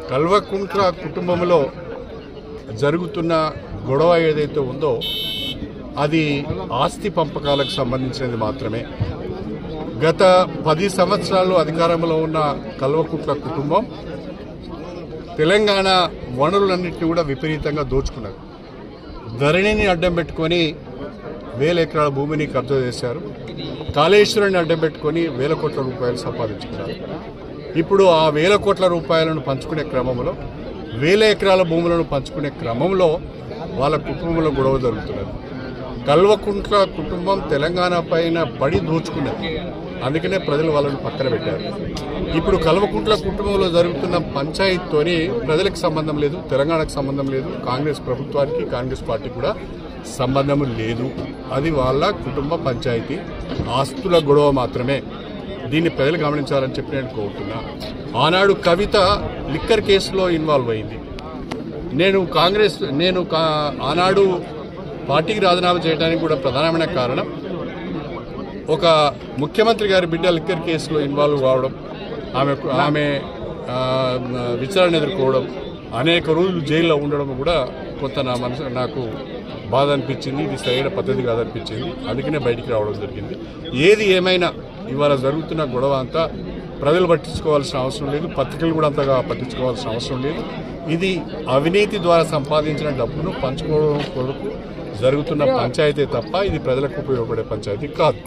కల్వకుంట్ల కుటుంబంలో జరుగుతున్న గొడవ ఏదైతే ఉందో అది ఆస్తి పంపకాలకు సంబంధించినది మాత్రమే. గత 10 సంవత్సరాలు అధికారంలో ఉన్న కల్వకుంట్ల కుటుంబం తెలంగాణ వనరులన్నింటినీ కూడా విపరీతంగా దోచుకున్నారు. ధరణిని అడ్డం పెట్టుకొని 1000 ఎకరాల భూమిని కబ్జా చేశారు. కాళేశ్వరాన్ని అడ్డం పెట్టుకొని 1000 కోట్ల రూపాయలు సంపాదించుకున్నారు. ఇప్పుడు ఆ 1000 కోట్ల రూపాయలను పంచుకునే క్రమంలో 1000 ఎకరాల భూములను పంచుకునే క్రమంలో వాళ్ళ కుటుంబంలో గొడవ జరుగుతున్నది. కల్వకుంట్ల కుటుంబం తెలంగాణ పైన పడి దోచుకున్నది. అందుకనే ప్రజలు వాళ్ళని పక్కన పెట్టారు. ఇప్పుడు కల్వకుంట్ల కుటుంబంలో జరుగుతున్న పంచాయతీతోని ప్రజలకు సంబంధం లేదు, తెలంగాణకు సంబంధం లేదు, కాంగ్రెస్ ప్రభుత్వానికి కాంగ్రెస్ పార్టీ కూడా సంబంధం లేదు. అది వాళ్ళ కుటుంబ పంచాయతీ, ఆస్తుల గొడవ మాత్రమే. దీన్ని ప్రజలు గమనించాలని చెప్పి నేను కోరుతున్నా. ఆనాడు కవిత లిక్కర్ కేసులో ఇన్వాల్వ్ అయింది. నేను ఆనాడు పార్టీకి రాజీనామా చేయడానికి కూడా ప్రధానమైన కారణం ఒక ముఖ్యమంత్రి గారి బిడ్డ లిక్కర్ కేసులో ఇన్వాల్వ్ కావడం, ఆమె విచారణ ఎదుర్కోవడం, అనేక రోజులు జైల్లో ఉండడం కూడా కొంత నాకు బాధ అనిపించింది. ఇది సరైన పద్ధతి కాదనిపించింది. అందుకనే బయటికి రావడం జరిగింది. ఏది ఏమైనా ఇవాళ జరుగుతున్న గొడవ అంతా ప్రజలు పట్టించుకోవాల్సిన అవసరం లేదు, పత్రికలు కూడా అంతగా పట్టించుకోవాల్సిన అవసరం లేదు. ఇది అవినీతి ద్వారా సంపాదించిన డబ్బును పంచుకోవడం కొరకు జరుగుతున్న పంచాయతీ తప్ప ఇది ప్రజలకు ఉపయోగపడే పంచాయతీ కాదు.